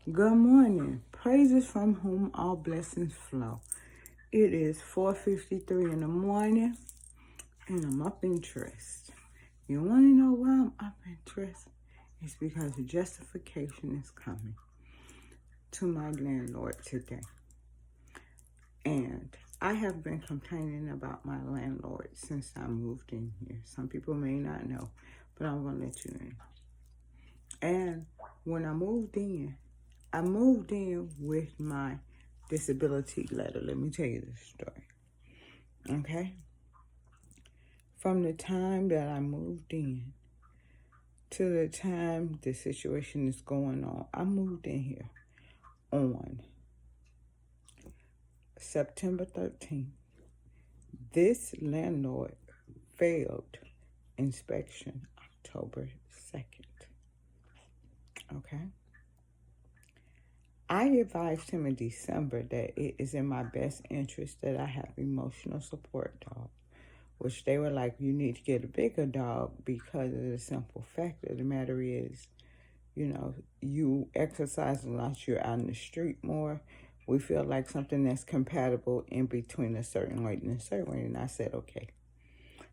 Good morning. Praises from whom all blessings flow. It is 4:53 in the morning and I'm up in trust. You want to know why I'm up in trust? It's because justification is coming to my landlord today. And I have been complaining about my landlord since I moved in here. Some people may not know, but I'm going to let you know. And when I moved in with my disability letter. Let me tell you this story. Okay? From the time that I moved in to the time the situation is going on, I moved in here on September 13th. This landlord failed inspection October 2nd. Okay? I advised him in December that it is in my best interest that I have emotional support dog, which they were like, you need to get a bigger dog because of the simple fact of the matter is, you exercise a lot, you're out in the street more. We feel like something that's compatible in between a certain weight and a certain weight. And I said, okay.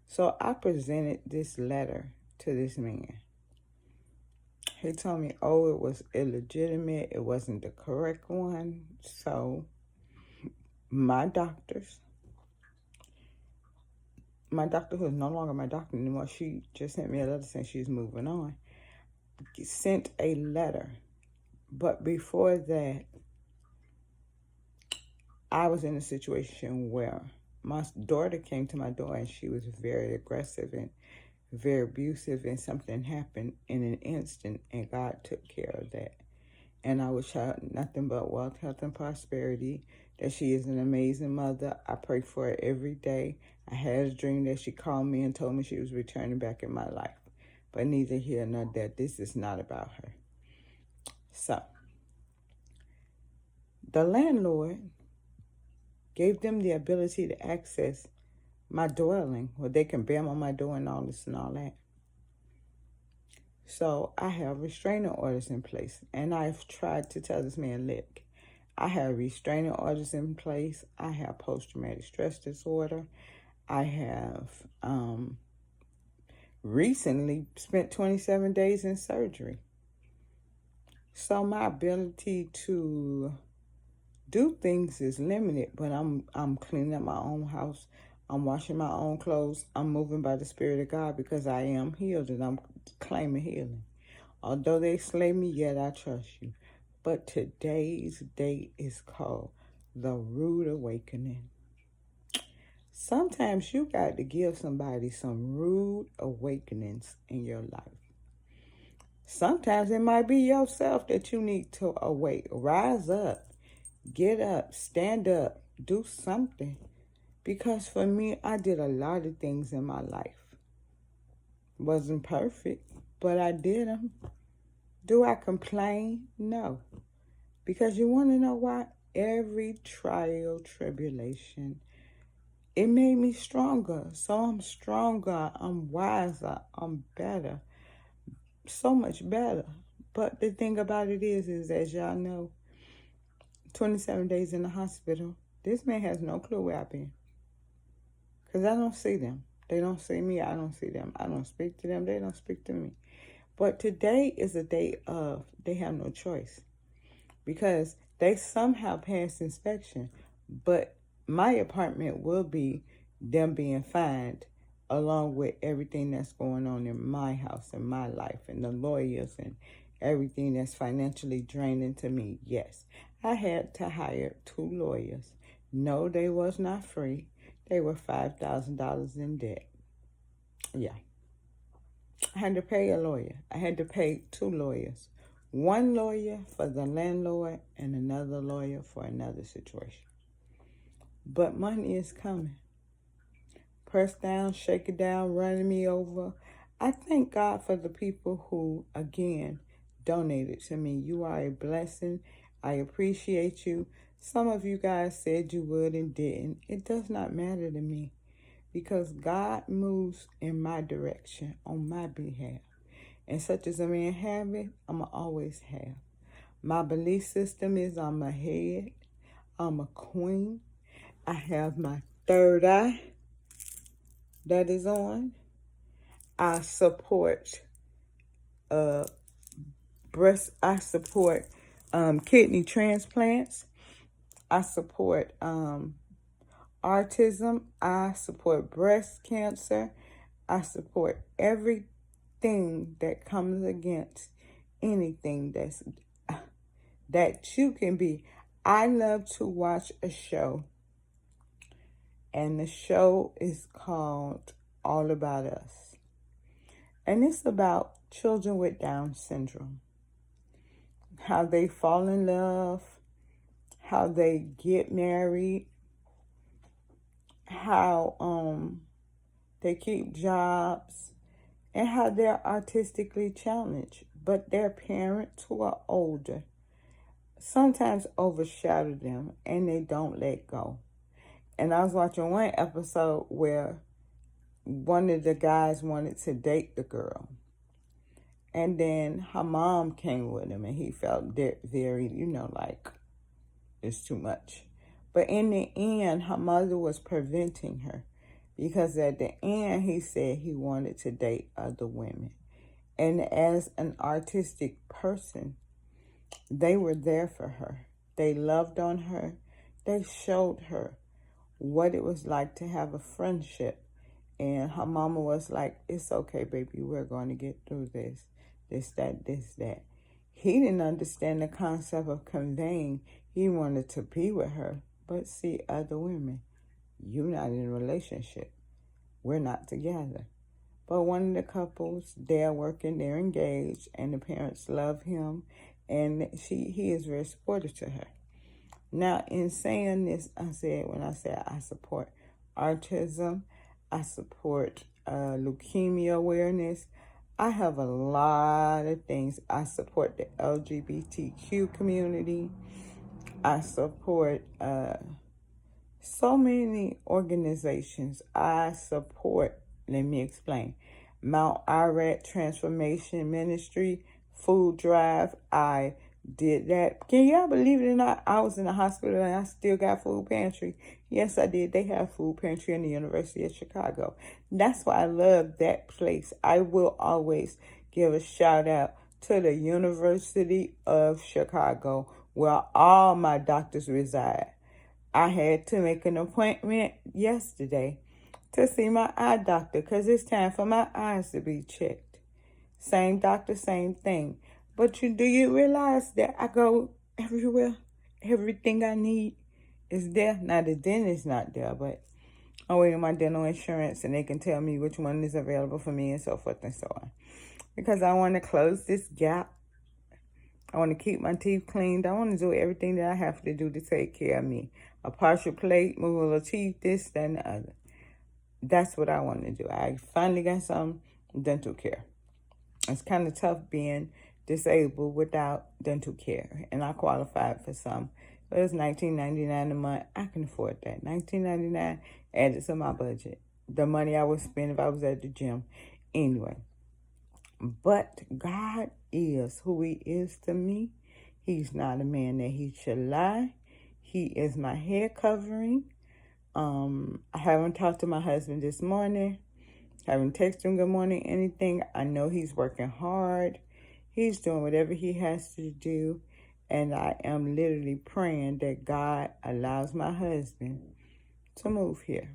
So I presented this letter to this man. He told me, oh, it was illegitimate. It wasn't the correct one. So my doctor, who is no longer my doctor anymore, she just sent me a letter saying she's moving on, sent a letter. But before that, I was in a situation where my daughter came to my door and she was very aggressive and very abusive, and something happened in an instant and God took care of that. And I wish her nothing but wealth, health, and prosperity, that she is an amazing mother. I pray for her every day. I had a dream that she called me and told me she was returning back in my life. But neither here nor there. This is not about her. So, the landlord gave them the ability to access my dwelling, where they can bam on my door and all this and all that. So I have restraining orders in place, and I've tried to tell this man, look, I have restraining orders in place. I have post-traumatic stress disorder. I have recently spent 27 days in surgery. So my ability to do things is limited, but I'm cleaning up my own house. I'm washing my own clothes. I'm moving by the Spirit of God because I am healed and I'm claiming healing. Although they slay me, yet I trust you. But today's date is called the Rude Awakening. Sometimes you got to give somebody some rude awakenings in your life. Sometimes it might be yourself that you need to awake. Rise up, get up, stand up, do something. Because for me, I did a lot of things in my life. Wasn't perfect, but I did them. Do I complain? No. Because you want to know why? Every trial, tribulation, it made me stronger. So I'm stronger, I'm wiser, I'm better. So much better. But the thing about it is as y'all know, 27 days in the hospital, this man has no clue where I've been. Because I don't see them. They don't see me, I don't see them. I don't speak to them, they don't speak to me. But today is a day of, they have no choice. Because they somehow passed inspection, but my apartment will be them being fined along with everything that's going on in my house and my life and the lawyers and everything that's financially draining to me. Yes, I had to hire 2 lawyers. No, they was not free. They were $5,000 in debt. Yeah. I had to pay a lawyer. I had to pay 2 lawyers. One lawyer for the landlord and another lawyer for another situation. But money is coming. Press down, shake it down, running me over. I thank God for the people who, again, donated to me. You are a blessing. I appreciate you. Some of you guys said you would and didn't. It does not matter to me because God moves in my direction on my behalf. And such as a man have it, I'm going to always have. My belief system is I'm a head, I'm a queen. I have my third eye that is on. I support uh, I support kidney transplants. I support autism. I support breast cancer. I support everything that comes against anything that you can be. I love to watch a show, and the show is called All About Us. And it's about children with Down syndrome, how they fall in love, how they get married, how they keep jobs, and how they're artistically challenged. But their parents, who are older, sometimes overshadow them and they don't let go. And I was watching one episode where one of the guys wanted to date the girl. And then her mom came with him and he felt very, like it's too much. But in the end, her mother was preventing her because at the end, he said he wanted to date other women. And as an artistic person, they were there for her. They loved on her. They showed her what it was like to have a friendship. And her mama was like, it's okay, baby. We're going to get through this. This, that. He didn't understand the concept of conveying. He wanted to be with her, but see other women. You're not in a relationship. We're not together. But one of the couples, they're working, they're engaged, and the parents love him, and he is very supportive to her. Now, in saying this, when I said I support autism, I support leukemia awareness, I have a lot of things. I support the LGBTQ community. I support so many organizations. I support, let me explain, Mount Irad Transformation Ministry, Food Drive. I did that. Can y'all believe it or not? I was in the hospital and I still got food pantry. Yes, I did. They have food pantry in the University of Chicago. That's why I love that place. I will always give a shout out to the University of Chicago, where all my doctors reside. I had to make an appointment yesterday to see my eye doctor because it's time for my eyes to be checked. Same doctor, same thing. But do you realize that I go everywhere? Everything I need is there. Now, the dentist's not there, but I'm waiting on my dental insurance and they can tell me which one is available for me and so forth and so on. Because I want to close this gap. I want to keep my teeth cleaned. I want to do everything that I have to do to take care of me. A partial plate, move a little teeth, this, that, and the other. That's what I want to do. I finally got some dental care. It's kind of tough being disabled without dental care, and I qualified for some. But it's $19.99 a month. I can afford that. $19.99 added to my budget. The money I would spend if I was at the gym. Anyway, but God is who he is to me. He's not a man that he should lie. He is my hair covering. I haven't talked to my husband this morning. Haven't texted him good morning, anything. I know he's working hard. He's doing whatever he has to do. And I am literally praying that God allows my husband to move here.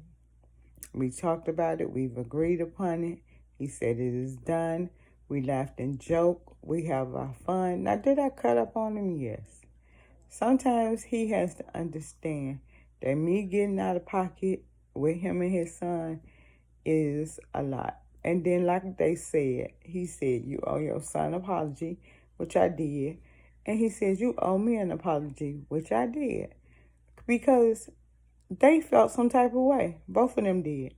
We talked about it. We've agreed upon it. He said it is done. We laughed and joked. We have our fun. Now, did I cut up on him? Yes. Sometimes he has to understand that me getting out of pocket with him and his son is a lot. And then, like they said, he said, you owe your son an apology, which I did. And he said, you owe me an apology, which I did. Because they felt some type of way. Both of them did.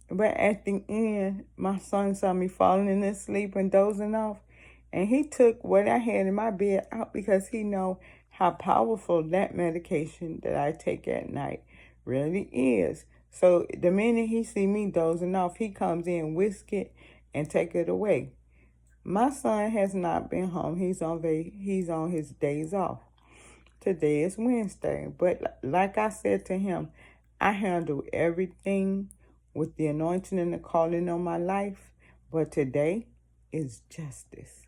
But at the end, my son saw me falling asleep and dozing off. And he took what I had in my bed out because he know how powerful that medication that I take at night really is. So the minute he see me dozing off, he comes in, whisk it, and take it away. My son has not been home. He's on his days off. Today is Wednesday. But like I said to him, I handle everything with the anointing and the calling on my life. But today is justice.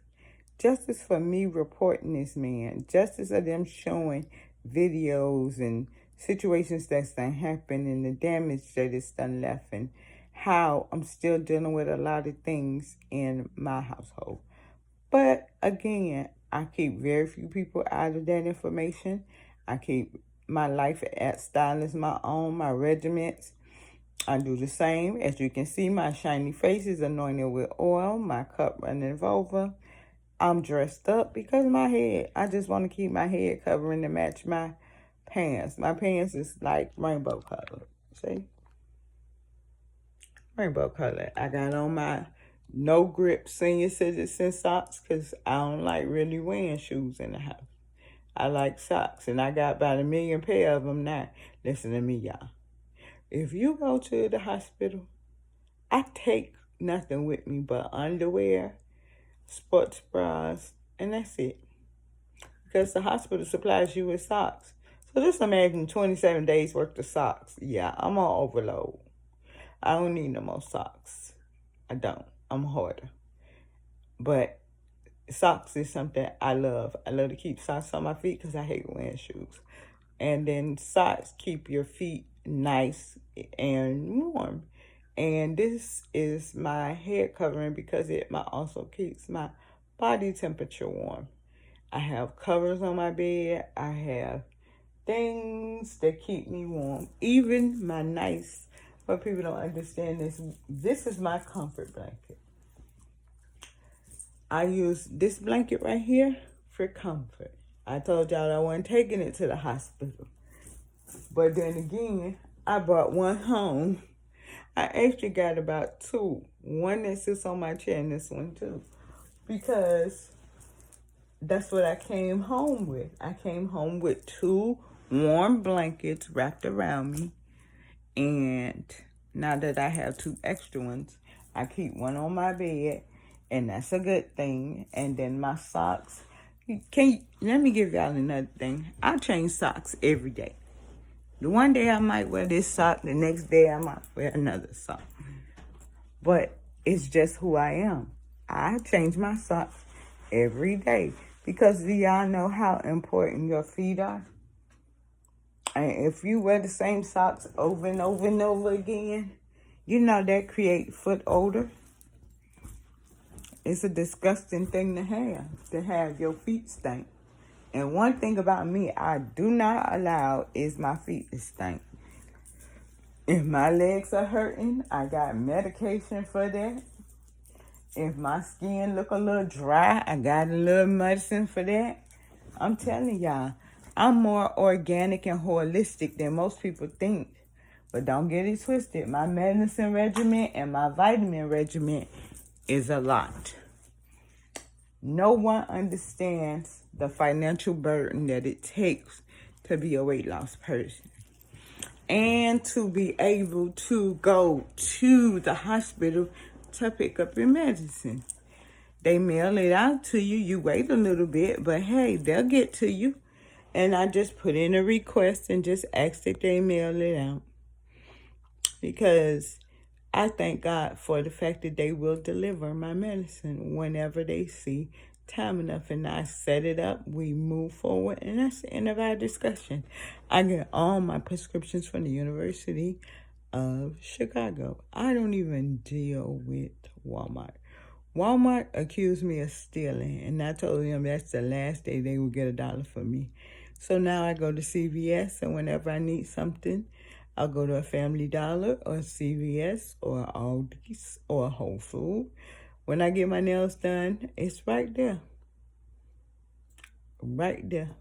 Justice for me reporting this man. Justice of them showing videos and situations that's done happened and the damage that it's done left and how I'm still dealing with a lot of things in my household. But again, I keep very few people out of that information. I keep my life at style as my own, my regiments. I do the same. As you can see, my shiny face is anointed with oil, my cup running over. I'm dressed up because I just want to keep my head covering to match my pants. My pants is like rainbow color. See? Rainbow color. I got on my no grip senior citizen socks because I don't like really wearing shoes in the house. I like socks, and I got about 1,000,000 pair of them now. Listen to me, y'all. If you go to the hospital, I take nothing with me but underwear, sports bras, and that's it. Because the hospital supplies you with socks. So just imagine 27 days worth of socks. Yeah, I'm on overload. I don't need no more socks. I don't. I'm a hoarder. But socks is something I love. I love to keep socks on my feet because I hate wearing shoes. And then socks keep your feet nice and warm. And this is my head covering because it also keeps my body temperature warm. I have covers on my bed. I have things that keep me warm. Even my nice, what people don't understand is this is my comfort blanket. I use this blanket right here for comfort. I told y'all I wasn't taking it to the hospital. But then again, I brought one home. I actually got about two. One that sits on my chair and this one too. Because that's what I came home with. I came home with two warm blankets wrapped around me. And now that I have two extra ones, I keep one on my bed. And that's a good thing. And then my socks. Let me give y'all another thing. I change socks every day. The one day I might wear this sock. The next day I might wear another sock. But it's just who I am. I change my socks every day. Because do y'all know how important your feet are? And if you wear the same socks over and over and over again, you know that creates foot odor. It's a disgusting thing to have your feet stink. And one thing about me, I do not allow is my feet to stink. If my legs are hurting, I got medication for that. If my skin look a little dry, I got a little medicine for that. I'm telling y'all, I'm more organic and holistic than most people think. But don't get it twisted. My medicine regimen and my vitamin regimen is a lot. No one understands the financial burden that it takes to be a weight loss person. And to be able to go to the hospital to pick up your medicine. They mail it out to you. You wait a little bit, but hey, they'll get to you. And I just put in a request and just ask that they mail it out. Because I thank God for the fact that they will deliver my medicine whenever they see time enough. And I set it up, we move forward, and that's the end of our discussion. I get all my prescriptions from the University of Chicago. I don't even deal with Walmart. Walmart accused me of stealing, and I told them that's the last day they would get $1 from me. So now I go to CVS, and whenever I need something, I'll go to a Family Dollar or CVS or Aldi's or Whole Foods. When I get my nails done, it's right there. Right there.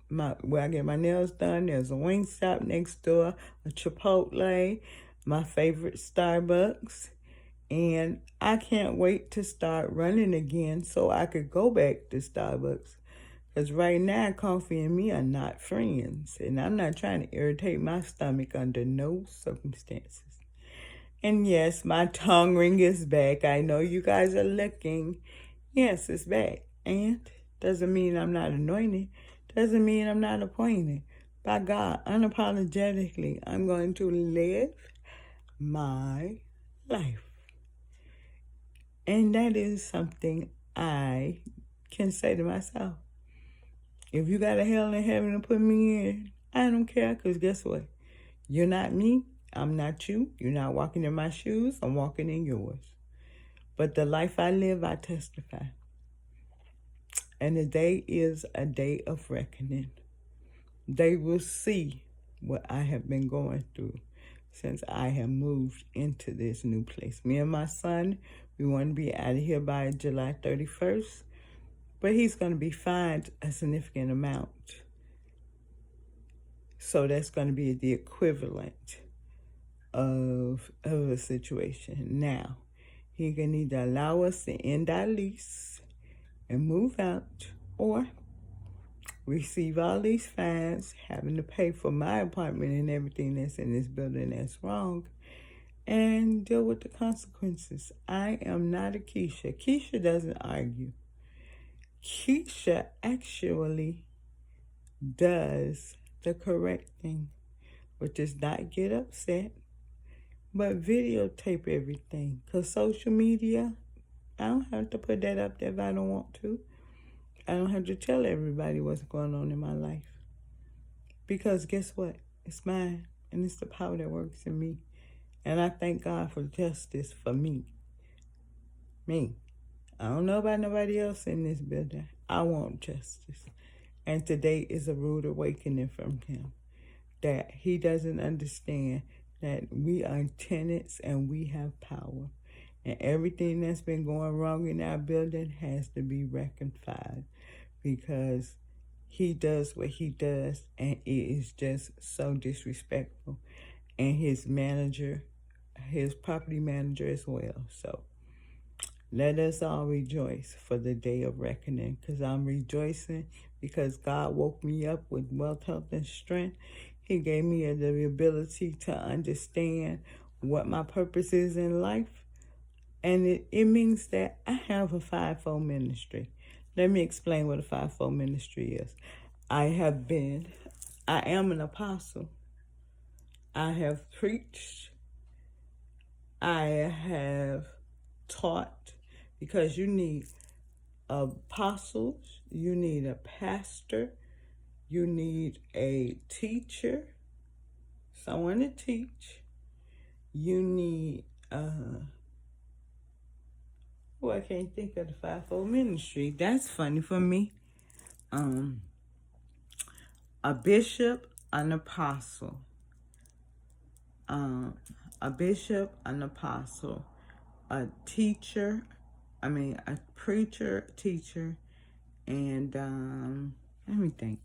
Where I get my nails done, there's a Wingstop next door, a Chipotle, my favorite Starbucks. And I can't wait to start running again so I could go back to Starbucks. Because right now, coffee and me are not friends. And I'm not trying to irritate my stomach under no circumstances. And yes, my tongue ring is back. I know you guys are looking. Yes, it's back. And doesn't mean I'm not anointed. Doesn't mean I'm not appointed. By God, unapologetically, I'm going to live my life. And that is something I can say to myself. If you got a hell in heaven to put me in, I don't care, because guess what? You're not me. I'm not you. You're not walking in my shoes. I'm walking in yours. But the life I live, I testify. And the day is a day of reckoning. They will see what I have been going through since I have moved into this new place. Me and my son, we want to be out of here by July 31st. But he's going to be fined a significant amount. So that's going to be the equivalent of a situation. Now, he can either allow us to end our lease and move out, or receive all these fines, having to pay for my apartment and everything that's in this building that's wrong, and deal with the consequences. I am not a Keisha. Keisha doesn't argue. Keisha actually does the correct thing, which is not get upset, but videotape everything. Because social media, I don't have to put that up there if I don't want to. I don't have to tell everybody what's going on in my life. Because guess what? It's mine, and it's the power that works in me. And I thank God for justice for me. Me. I don't know about nobody else in this building. I want justice. And today is a rude awakening from him, that he doesn't understand that we are tenants and we have power. And everything that's been going wrong in our building has to be rectified, because he does what he does, and it is just so disrespectful. And his manager, his property manager as well. So let us all rejoice for the day of reckoning, because I'm rejoicing because God woke me up with wealth, health, and strength. He gave me the ability to understand what my purpose is in life. And it means that I have a fivefold ministry. Let me explain what a fivefold ministry is. I am an apostle. I have preached. I have taught, because you need apostles, you need a pastor, you need a teacher, someone to teach, you need, I can't think of the fivefold ministry. That's funny for me. A bishop, an apostle, a bishop, an apostle, a preacher, teacher, and let me think.